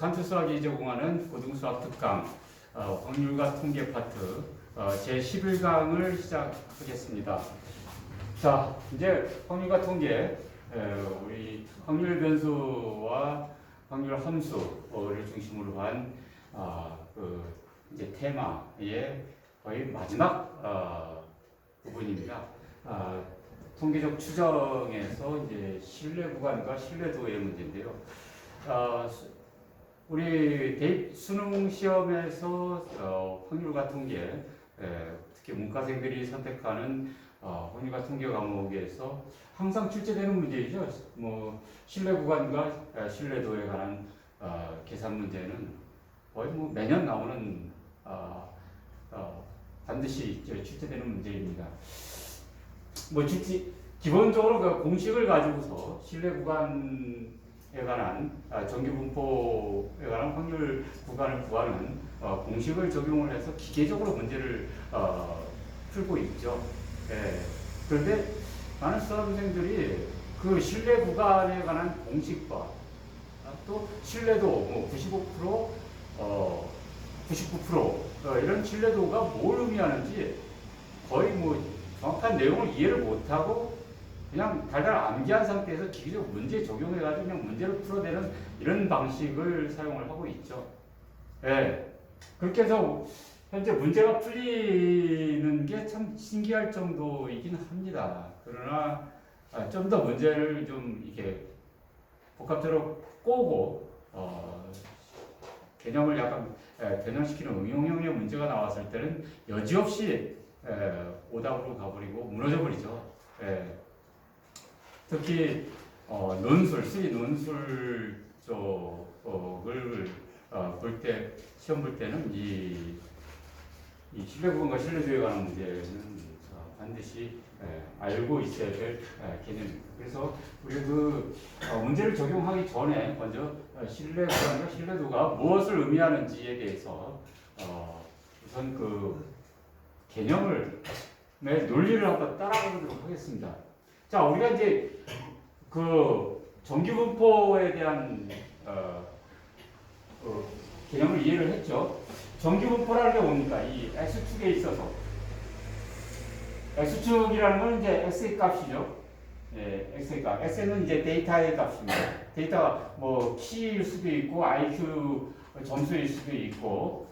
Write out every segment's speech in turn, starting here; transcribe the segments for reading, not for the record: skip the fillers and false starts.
칸트 수학이 제공하는 고등수학 특강 확률과 통계 파트 제 11강을 시작하겠습니다. 자, 이제 확률과 통계 우리 확률 변수와 확률 함수를 중심으로 한 이제 테마의 거의 마지막 부분입니다. 통계적 추정에서 이제 신뢰 구간과 신뢰도의 문제인데요. 우리 수능 시험에서 확률과 통계, 특히 문과생들이 선택하는 확률과 통계 과목에서 항상 출제되는 문제이죠. 뭐 신뢰 구간과 신뢰도에 관한 계산 문제는 거의 뭐 매년 나오는 반드시 출제되는 문제입니다. 뭐 기본적으로 그 공식을 가지고서 신뢰 구간에 관한 정규 분포에 관한 확률 구간을 구하는 공식을 적용을 해서 기계적으로 문제를 풀고 있죠. 그런데 많은 수험생들이 그 신뢰 구간에 관한 공식과 또 신뢰도 뭐 99% 이런 신뢰도가 뭘 의미하는지 거의 뭐 정확한 내용을 이해를 못하고 그냥 달달 암기한 상태에서 기계적 문제 적용해가지고 그냥 문제를 풀어내는 이런 방식을 사용을 하고 있죠. 그렇게 해서 현재 문제가 풀리는 게 참 신기할 정도이긴 합니다. 그러나 좀 더 문제를 좀 이렇게 복합적으로 꼬고 개념을 약간 변형시키는 응용형의 문제가 나왔을 때는 여지없이 오답으로 가버리고 무너져버리죠. 특히 수리 논술 쪽을 볼 때, 시험 볼 때는 이 신뢰 구간과 신뢰도에 관한 문제는 반드시 알고 있어야 될 개념입니다. 그래서 우리 문제를 적용하기 전에 먼저 신뢰 구간과 신뢰도가 무엇을 의미하는지에 대해서 우선 개념을 논리를 한번 따라가보도록 하겠습니다. 자, 우리가 이제 정규 분포에 대한 개념을 이해를 했죠. 정규 분포라는 게 뭡니까? 이 x축에 있어서 x축이라는 건 이제 x의 값이죠. x의 값. x는 이제 데이터의 값입니다. 데이터가 뭐 키일 수도 있고 IQ 점수일 수도 있고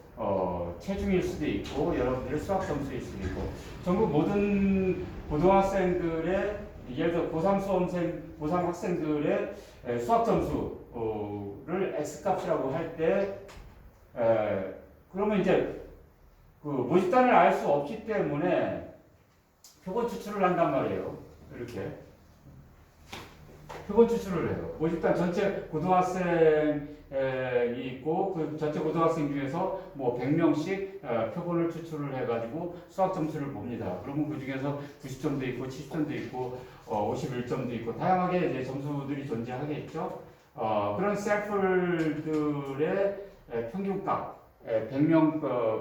체중일 수도 있고 여러분들의 수학 점수일 수도 있고 전국 모든 고등학생들의 예를 들어 고3 학생들의 수학 점수를 x값이라고 할 때 그러면 이제 모집단을 알 수 없기 때문에 표본 추출을 한단 말이에요. 이렇게 표본 추출을 해요. 모집단 전체 고등학생이 있고 그 전체 고등학생 중에서 뭐 100명씩 표본을 추출을 해가지고 수학 점수를 봅니다. 그러면 그 중에서 90점도 있고 70점도 있고 51점도 있고 다양하게 이제 점수들이 존재하겠죠. 그런 샘플들의 평균값 100명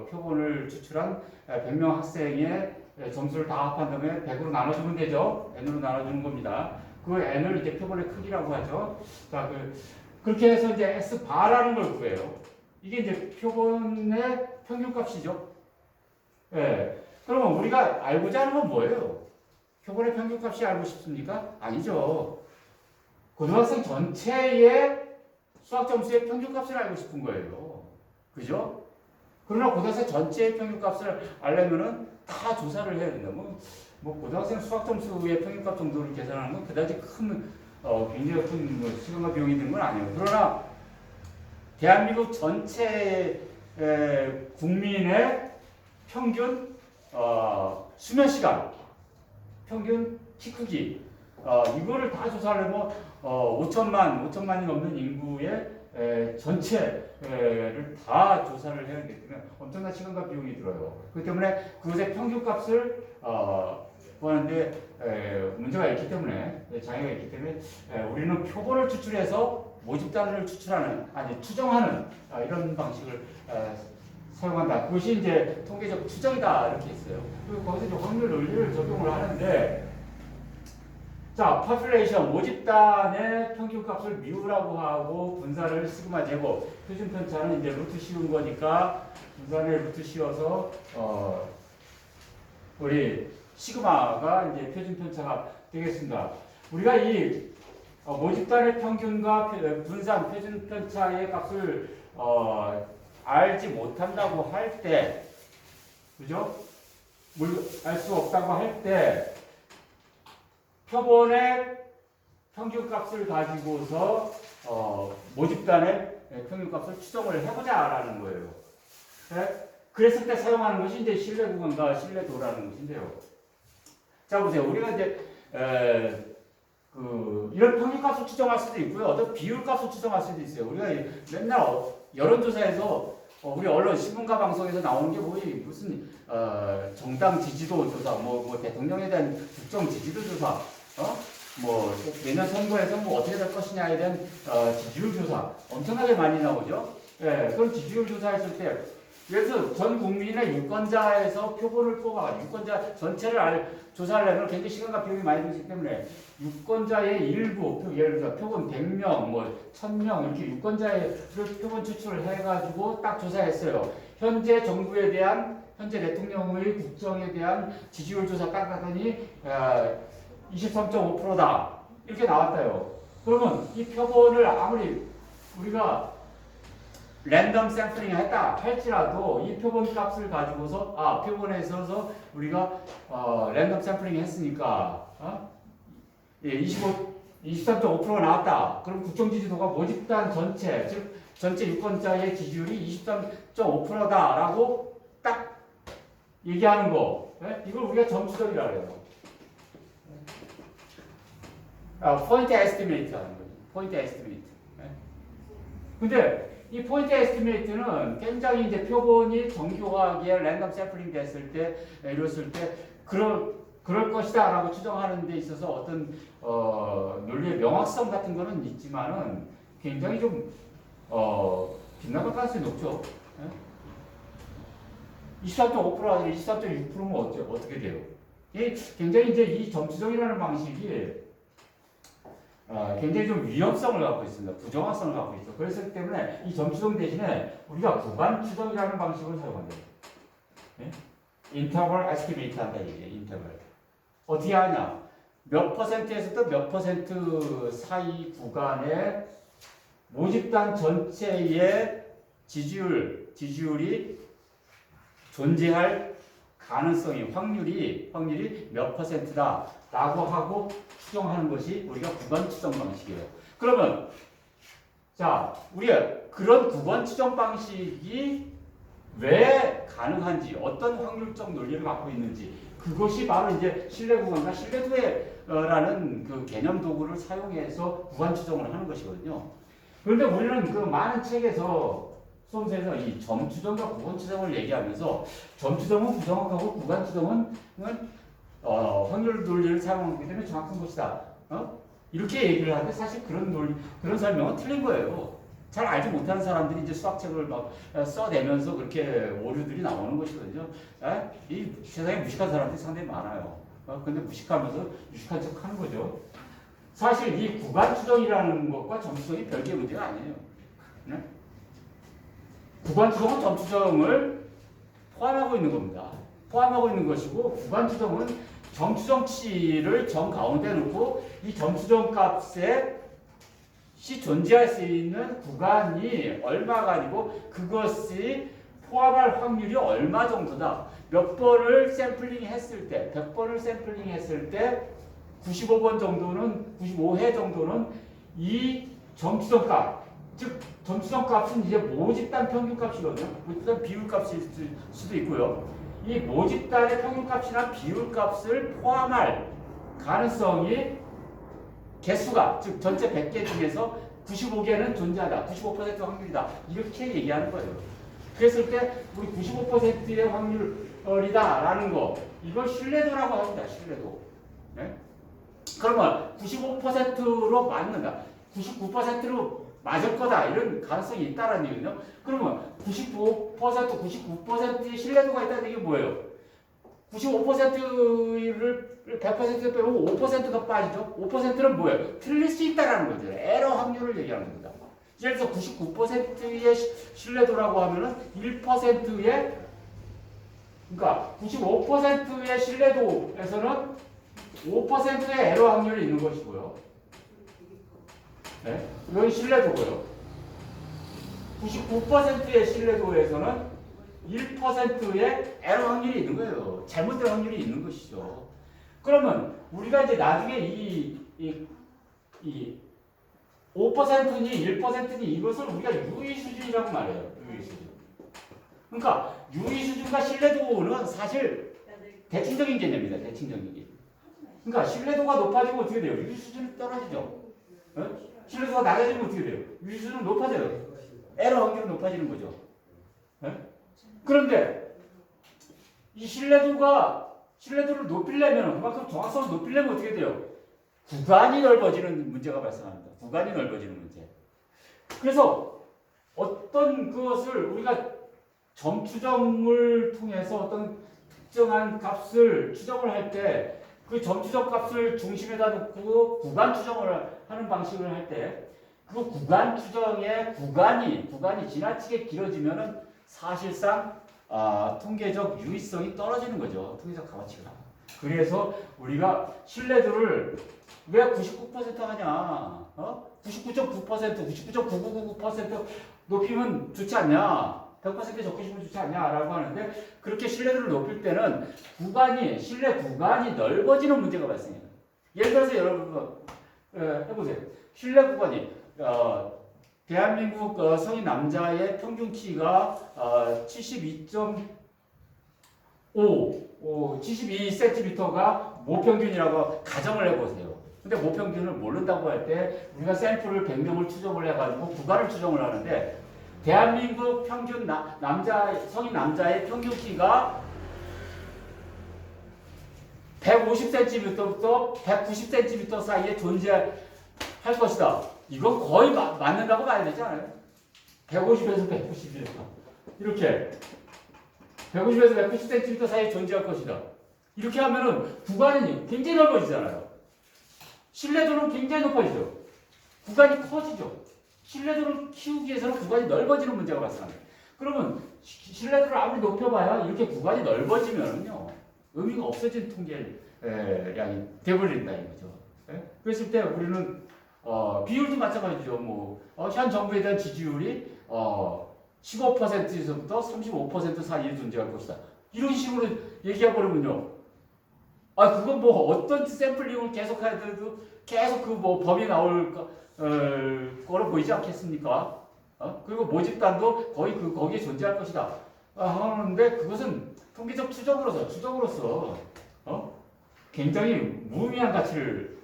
표본을 추출한 100명 학생의 점수를 다 합한 다음에 100으로 나눠주면 되죠. n으로 나눠주는 겁니다. 그 n을 이제 표본의 크기라고 하죠. 자, 그렇게 해서 이제 S 바라는 걸 구해요. 이게 이제 표본의 평균값이죠. 그러면 우리가 알고자 하는 건 뭐예요? 표본의 평균값이 알고 싶습니까? 아니죠. 고등학생 전체의 수학 점수의 평균값을 알고 싶은 거예요. 그죠? 그러나 고등학생 전체의 평균값을 알려면은 다 조사를 해야 된다. 뭐 고등학생 수학 점수의 평균값 정도를 계산하는 건 그다지 굉장히 큰 시간과 비용이 드는 건 아니에요. 그러나 대한민국 전체 국민의 평균 수면 시간, 평균 키 크기 이거를 다 조사하려면 5천만이 넘는 인구의 전체를 다 조사를 해야 되기 때문에 엄청난 시간과 비용이 들어요. 그렇기 때문에 그것의 평균값을 구하는데 문제가 있기 때문에 장애가 있기 때문에 우리는 표본을 추출해서 모집단을 추정하는 이런 방식을 사용한다. 그것이 이제 통계적 추정이다 이렇게 했어요. 그리고 거기서 이제 확률 논리를 적용을 하는데 자, population 모집단의 평균값을 미우라고 하고 분산을 시그마 제곱. 표준 편차는 이제 루트 씌운 거니까 분산을 루트 씌워서 우리 시그마가 이제 표준 편차가 되겠습니다. 우리가 이 모집단의 평균과 분산 표준 편차의 값을 알지 못한다고 할 때, 그죠? 알 수 없다고 할 때, 표본의 평균값을 가지고서 모집단의 평균값을 추정을 해보자라는 거예요. 네? 그랬을 때 사용하는 것이 이제 신뢰 구간과 신뢰도라는 것인데요. 자 보세요. 우리가 이제 이런 평균값을 추정할 수도 있고요. 어떤 비율값을 추정할 수도 있어요. 우리가 맨날 여론조사에서 우리 언론 신문과 방송에서 나오는 게 거의 무슨 정당 지지도 조사, 뭐 대통령에 대한 국정 지지도 조사, 뭐 내년 선거에서 뭐 어떻게 될 것이냐에 대한 지지율 조사 엄청나게 많이 나오죠. 예, 그런 지지율 조사했을 때 예를 들어서 전 국민의 유권자에서 표본을 뽑아 유권자 전체를 조사를 하면 굉장히 시간과 비용이 많이 들기 때문에 유권자의 일부, 예를 들어 표본 100명, 뭐 1000명 이렇게 유권자의 표본 추출을 해가지고 딱 조사했어요. 현재 정부에 대한 현재 대통령의 국정에 대한 지지율 조사 딱 하더니 23.5%다 이렇게 나왔대요. 그러면 이 표본을 아무리 우리가 랜덤 샘플링 했다 할지라도 이 표본 값을 가지고서 표본에 있어서 우리가 랜덤 샘플링 했으니까 23.5%가 나왔다. 그럼 국정 지지도가 모집단 전체 즉 전체 유권자의 지지율이 23.5%다라고 딱 얘기하는 거. 이걸 우리가 점수절이라 그래요. 포인트 에스티메이트 하는 거죠. 포인트 에스티메이트. 근데 이 포인트 에스티메이트는 굉장히 이제 표본이 정교하게 랜덤 샘플링 됐을 때, 이랬을 때, 그럴 것이다 라고 추정하는 데 있어서 어떤, 논리의 명확성 같은 거는 있지만은 굉장히 좀, 빗나갈 가능성이 높죠. 24.5%가 아니라 24.6%면 어떻게 돼요? 이게 굉장히 이제 이 점수정이라는 방식이 굉장히 좀 위험성을 갖고 있습니다. 부정확성을 갖고 있어. 그렇기 때문에 이 점수정 대신에 우리가 구간 추정이라는 방식을 사용한다. 네? 인터벌 에스티메이트 한다 이게 인터벌. 어떻게 하냐? 몇 퍼센트에서부터 몇 퍼센트 사이 구간에 모집단 전체의 지지율이 존재할 가능성이 확률이 몇 퍼센트다 라고 하고 추정하는 것이 우리가 구간 추정 방식이에요. 그러면 자 우리가 그런 구간 추정 방식이 왜 가능한지 어떤 확률적 논리를 갖고 있는지 그것이 바로 이제 신뢰 구간과 신뢰도라는 그 개념 도구를 사용해서 구간 추정을 하는 것이거든요. 그런데 우리는 그 많은 책에서 수험생에서 이 점추정과 구간 추정을 얘기하면서 점추정은 부정확하고 구간 추정은 확률 논리를 사용하기 때문에 정확한 것이다. 이렇게 얘기를 하는데 사실 그런 설명은 틀린 거예요. 잘 알지 못하는 사람들이 이제 수학책을 막 써내면서 그렇게 오류들이 나오는 것이거든요. 이 세상에 무식한 사람들이 상당히 많아요. 근데 무식하면서 유식한 척 하는 거죠. 사실 이 구간 추정이라는 것과 점추정이 별개의 문제가 아니에요. 네? 구간 추정은 점추정을 포함하고 있는 겁니다. 포함하고 있는 것이고 구간 추정은 점추정치를 정 가운데 놓고 이 점추정 값에 존재할 수 있는 구간이 얼마가 아니고 그것이 포함할 확률이 얼마 정도다. 몇 번을 샘플링 했을 때, 100번을 샘플링 했을 때 95번 정도는, 95회 정도는 이 점추정 값, 즉 점추정 값은 이제 모집단 평균값이거든요. 모집단 비율값일 수도 있고요. 이 모집단의 평균값이나 비율값을 포함할 가능성이 개수가 즉 전체 100개 중에서 95개는 존재하다. 95% 확률이다. 이렇게 얘기하는 거예요. 그랬을 때 우리 95%의 확률이다라는 거 이걸 신뢰도라고 합니다. 신뢰도. 네? 그러면 95%로 맞는다. 99%로 맞을 거다. 이런 가능성이 있다라는 얘기거든요. 그러면 99%의 신뢰도가 있다는 얘기 뭐예요? 95%를 100% 빼면 5%가 빠지죠. 5%는 뭐예요? 틀릴 수 있다라는 거죠. 에러 확률을 얘기하는 겁니다. 예를 들어서 99%의 신뢰도라고 하면은 1%의 그러니까 95%의 신뢰도에서는 5%의 에러 확률이 있는 것이고요. 네? 이건 신뢰도고요. 99%의 신뢰도에서는 1%의 에러 확률이 있는 거예요. 잘못될 확률이 있는 것이죠. 그러면 우리가 이제 나중에 이 5%니 1%니 이것을 우리가 유의수준이라고 말해요. 유의수준. 그러니까 유의수준과 신뢰도는 사실 대칭적인 개념입니다. 대칭적인 개념. 그러니까 신뢰도가 높아지면 어떻게 돼요? 유의수준이 떨어지죠. 어? 신뢰도가 낮아지면 어떻게 돼요? 유의수준은 높아져요. 에러 확률은 높아지는 거죠. 어? 그런데 이 신뢰도를 높이려면 그만큼 정확성을 높이려면 어떻게 돼요? 구간이 넓어지는 문제가 발생합니다. 구간이 넓어지는 문제. 그래서 어떤 그것을 우리가 점 추정을 통해서 어떤 특정한 값을 추정을 할 때 그 점 추정 값을 중심에다 놓고 구간 추정을 하는 방식을 할 때 그 구간 추정의 구간이 지나치게 길어지면은 사실상 통계적 유의성이 떨어지는 거죠. 통계적 값어치가. 그래서 우리가 신뢰도를 왜 99% 하냐? 99.9%, 99.9999% 높이면 좋지 않냐? 100% 적혀주면 좋지 않냐라고 하는데 그렇게 신뢰도를 높일 때는 신뢰 구간이 넓어지는 문제가 발생해요. 예를 들어서 여러분 해보세요. 신뢰 구간이 대한민국 성인 남자의 평균 키가 72cm가 모평균이라고 가정을 해보세요. 근데 모평균을 모른다고 할 때 우리가 샘플을 100명을 추정을 해가지고 구간을 추정을 하는데 대한민국 평균 성인 남자의 평균 키가 150cm부터 190cm 사이에 존재할 것이다. 이건 거의 맞는다고 봐야 되지 않아요? 150에서 190이다. 이렇게 150에서 190cm 사이에 존재할 것이다. 이렇게 하면은 구간이 굉장히 넓어지잖아요. 신뢰도는 굉장히 높아지죠. 구간이 커지죠. 신뢰도를 키우기 위해서는 구간이 넓어지는 문제가 발생합니다. 그러면 신뢰도를 아무리 높여봐야 이렇게 구간이 넓어지면요 의미가 없어진 통계량이 돼버린다 이거죠. 네? 그랬을 때 우리는 비율도 마찬가지죠. 현 정부에 대한 지지율이 15%에서부터 35% 사이에 존재할 것이다. 이런 식으로 얘기해버리면요. 그건 어떤 샘플링을 계속 해도 계속 범위 나올 거로 보이지 않겠습니까? 그리고 모집단도 거의 거기에 존재할 것이다. 하는데 그것은 통계적 추정으로서 굉장히 무의미한 가치를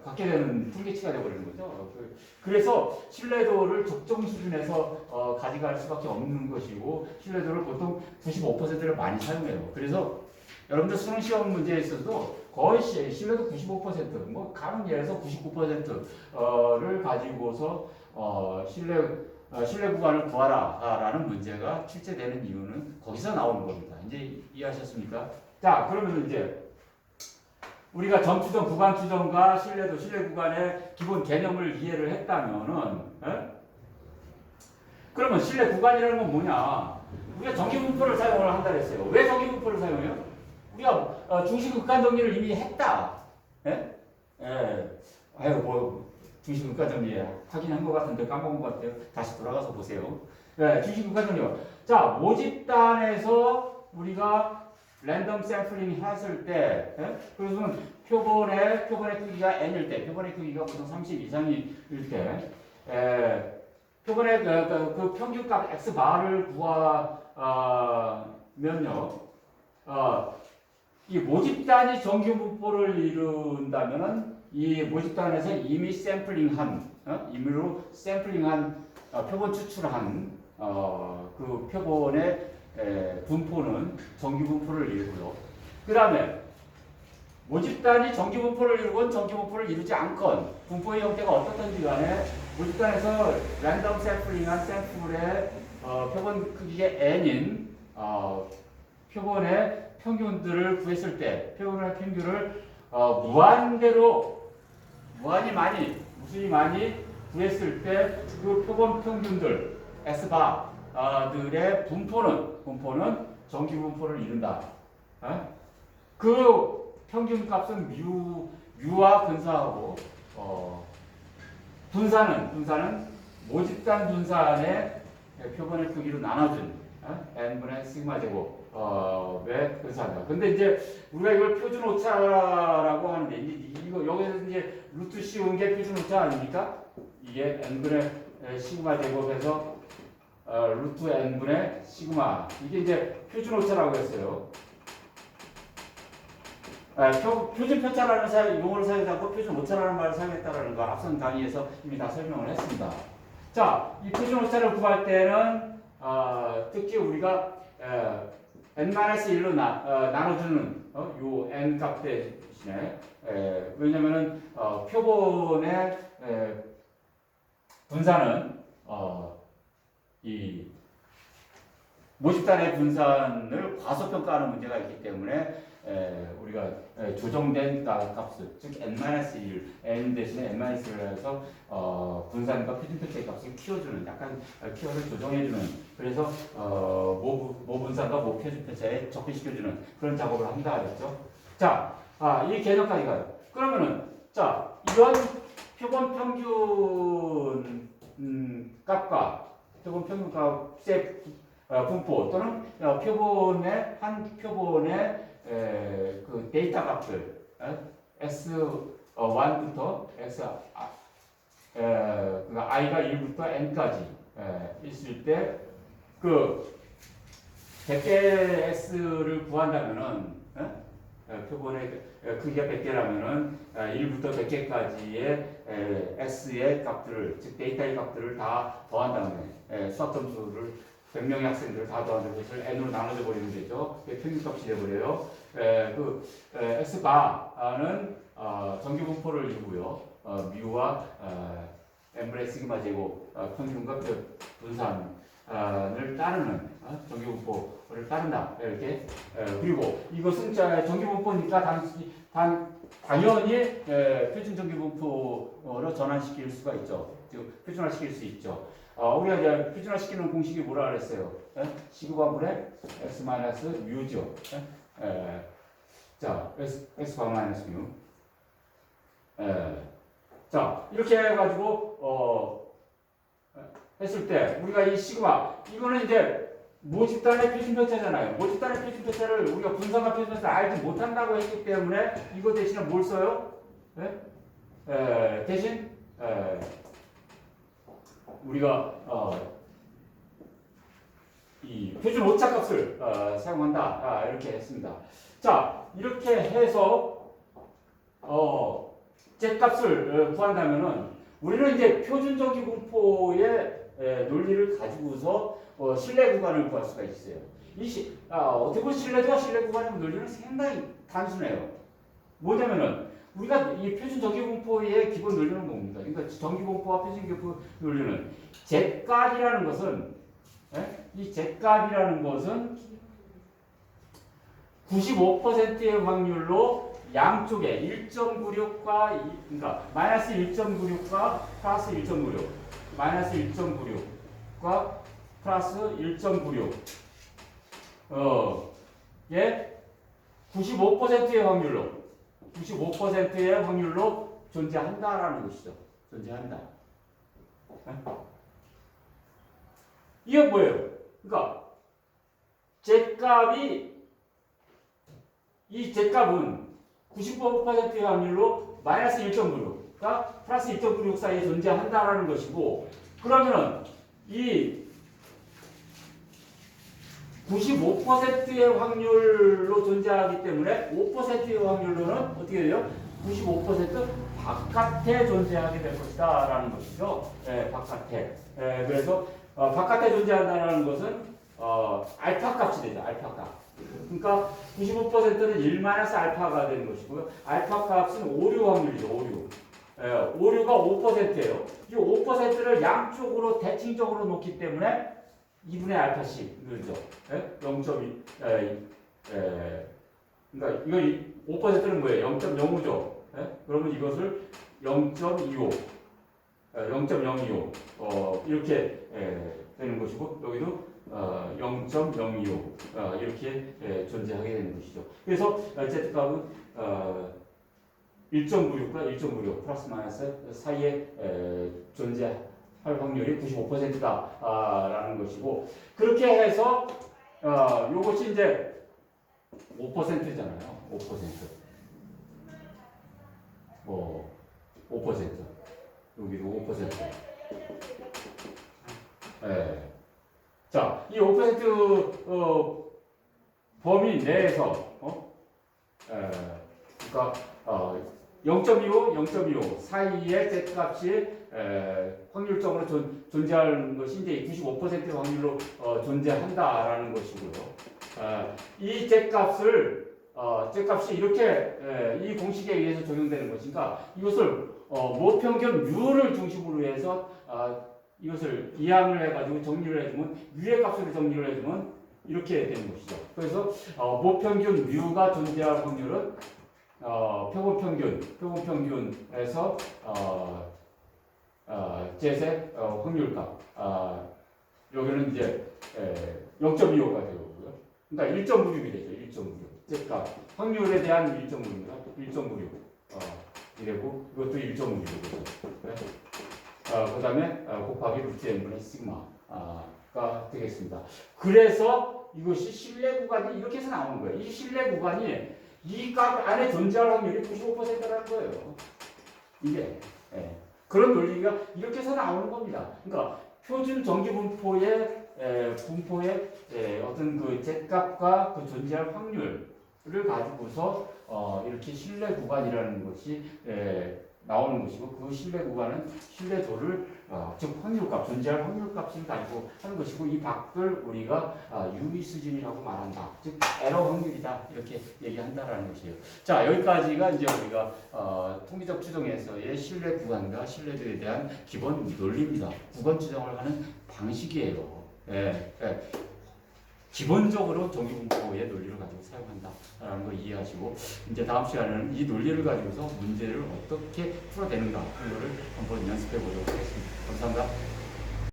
갖게 되는 통계치가 되어버리는 거죠. 그래서 신뢰도를 적정 수준에서 가져갈 수밖에 없는 것이고 신뢰도를 보통 95%를 많이 사용해요. 그래서 여러분들 수능 시험 문제에 있어서도 거의 신뢰도 95%, 가는 예에서 99%를 가지고서 신뢰 구간을 구하라라는 문제가 출제되는 이유는 거기서 나오는 겁니다. 이제 이해하셨습니까? 자, 그러면 이제 우리가 점 추정, 구간 추정과 신뢰 구간의 기본 개념을 이해를 했다면은, 그러면 신뢰 구간이라는 건 뭐냐? 우리가 정기분포를 사용을 한다 그랬어요. 왜 정기분포를 사용해요? 우리가 중심극한 정리를 이미 했다. 중심극한 정리 확인한 것 같은데 까먹은 것 같아요. 다시 돌아가서 보세요. 중심극한 정리. 자, 모집단에서 우리가 랜덤 샘플링 했을 때, 그래서 표본의 크기가 n일 때, 표본의 크기가 보통 30 이상일 때, 표본의 그 평균값 x 바를 구하면요, 이 모집단이 정규분포를 이룬다면은 이 모집단에서 이미 임의로 샘플링한 표본 추출한 그 표본의 분포는 정규분포를 이루고요. 그 다음에 모집단이 정규분포를 이루건 정규분포를 이루지 않건 분포의 형태가 어떻든지 간에 모집단에서 랜덤 샘플링한 샘플의 표본 크기의 n인 표본의 평균들을 구했을 때 표본의 평균을 무수히 많이 구했을 때 그 표본 평균들 S바들의 분포는 정기 분포를 이룬다. 그 평균 값은 뮤와 근사하고 분산은 모집단 분산의 표본의 크기로 나눠준 n분의 시그마 제곱의 근사합니다. 근데 이제 우리가 이걸 표준 오차라고 하는데 이거 여기서 이제 루트 씌운 게 표준 오차 아닙니까? 이게 n분의 시그마 제곱에서 루트 n분의 시그마 이게 이제 표준 오차라고 했어요. 표준 편차라는 용어를 사용하지 않고 표준 오차라는 말을 사용했다라는 거 앞선 강의에서 이미 다 설명을 했습니다. 자, 이 표준 오차를 구할 때는 특히 우리가 n-1로 나눠주는 요 n 값 대신에 왜냐면은 표본의 분산은 이 모집단의 분산을 과소평가하는 문제가 있기 때문에 우리가 조정된 값을 즉 n-1 n 대신에 n-1을 해서 분산과 표준편차의 값을 키워주는 약간 키워를 조정해주는 그래서 모분산과 모표준편차에 접근시켜주는 그런 작업을 한다 그랬죠. 자, 이 개념까지 가요. 그러면은 자 이런 표본 평균 값과 표본 평균 값의 분포 또는 한 표본의 그 데이터 값들 S1부터 i가 1부터 n까지 있을 때 그 100개 S를 구한다면은 표본의 크기가 100개라면은 1부터 100개까지의 S의 값들을 즉 데이터의 값들을 다 더한 다음에 수학 점수를 100명의 학생들을 다 더한 것을 n으로 나눠져 버리면 되죠. 평균값이 되버려요. 그 S바는 정기 분포를 이루고요. 뮤와 n분의 시그마 제곱 평균과 분산을 따르는 정기 분포를 따른다. 이렇게 그리고 이것은 정기 분포니까 당연히 표준 정기 분포로 전환시킬 수가 있죠. 즉 표준화시킬 수 있죠. 우리가 이제 표준화시키는 공식이 뭐라 그랬어요? 시그마분의 x 마이너스 뮤죠. 자, x바 마이너스 뮤. 자, 이렇게 해가지고 했을 때 우리가 이 시그마 이거는 이제 모집단의 표준편차잖아요. 모집단의 표준편차를 우리가 분산과 표준편차를 알지 못한다고 했기 때문에 이거 대신에 뭘 써요? 대신 우리가 이 표준 오차값을 사용한다 이렇게 했습니다. 자 이렇게 해서 z 값을 구한다면은 우리는 이제 표준 정기 분포의 논리를 가지고서 신뢰 구간을 구할 수가 있어요. 어떻게 보면 신뢰도와 신뢰 구간의 논리는 상당히 단순해요. 뭐냐면은 우리가 이 표준 정기 분포의 기본 논리는 뭡니까? 그러니까 정기 분포와 표준 정기 분포 논리는 z값이라는 것은 이 z값이라는 것은 95%의 확률로 양쪽에 1.96과 그러니까 마이너스 1.96과 플러스 1.96 마이너스 1.96과 플러스 1.96 예 95%의 확률로 존재한다라는 것이죠. 존재한다. 이게 뭐예요? 그러니까 이 z값은 95%의 확률로 마이너스 1.96과 플러스 1.96 사이에 존재한다라는 것이고 그러면은 이 95%의 확률로 존재하기 때문에 5%의 확률로는 어떻게 돼요? 95% 바깥에 존재하게 될 것이다 라는 것이죠. 바깥에. 그래서 바깥에 존재한다는 것은 알파 값이 되죠. 알파 값. 그러니까 95%는 1-알파가 되는 것이고요. 알파 값은 오류 확률이죠. 오류가 5%예요. 이 5%를 양쪽으로 대칭적으로 놓기 때문에 2분의 알파씩 늘죠. 0.2 그러니까 이거 5%는 뭐예요? 0.05죠. 예? 그러면 이것을 0.25, 0.025 이렇게 되는 것이고 여기도 0.025 이렇게 존재하게 되는 것이죠. 그래서 Z값은 1.96과 1.96 플러스 마이너스 사이에 존재할 확률이 95%다라는 것이고 그렇게 해서 요것이 이제 5%잖아요. 5%. 5%. 여기도 5%. 예. 자, 이 5% 범위 내에서 그러니까 0.25, 0.25 사이의 Z값이 확률적으로 존재하는 것이 이제 95%의 확률로 존재한다라는 것이고요. 이 Z값이 이렇게 이 공식에 의해서 적용되는 것이니까 이것을 모평균 U를 중심으로 해서 이것을 이항을 해가지고 정리를 해주면 U의 값으로 정리를 해주면 이렇게 되는 것이죠. 그래서 모평균 U가 존재할 확률은 표본평균에서 Z의 확률값 여기는 이제 0.25가 되고요. 그러니까 1.96이 되죠. 1.96 Z값 확률에 대한 1.96입니다. 1.96 이래고 이것도 1.96이죠. 네? 그 다음에 곱하기 루트 n분의 시그마가 되겠습니다. 그래서 이것이 신뢰 구간이 이렇게 해서 나오는 거예요. 이 신뢰 구간이 이 값 안에 존재할 확률이 95%라는 거예요. 이게 그런 논리가 이렇게 해서 나오는 겁니다. 그러니까 표준 정기 분포의 어떤 그 Z값과 그 존재할 확률을 가지고서 이렇게 신뢰 구간이라는 것이 나오는 것이고 그 신뢰 구간은 신뢰도를 즉 확률값, 존재할 확률값을 가지고 하는 것이고 이 밖을 우리가 유의 수준이라고 말한다. 즉 에러 확률이다 이렇게 얘기한다라는 것이에요. 자 여기까지가 이제 우리가 통계적 추정에서의 신뢰 구간과 신뢰도에 대한 기본 논리입니다. 구간 추정을 하는 방식이에요. 기본적으로 정기분포의 논리를 가지고 사용한다라는 걸 이해하시고 이제 다음 시간에는 이 논리를 가지고서 문제를 어떻게 풀어내는가 이거를 한번 연습해 보도록 하겠습니다. 감사합니다.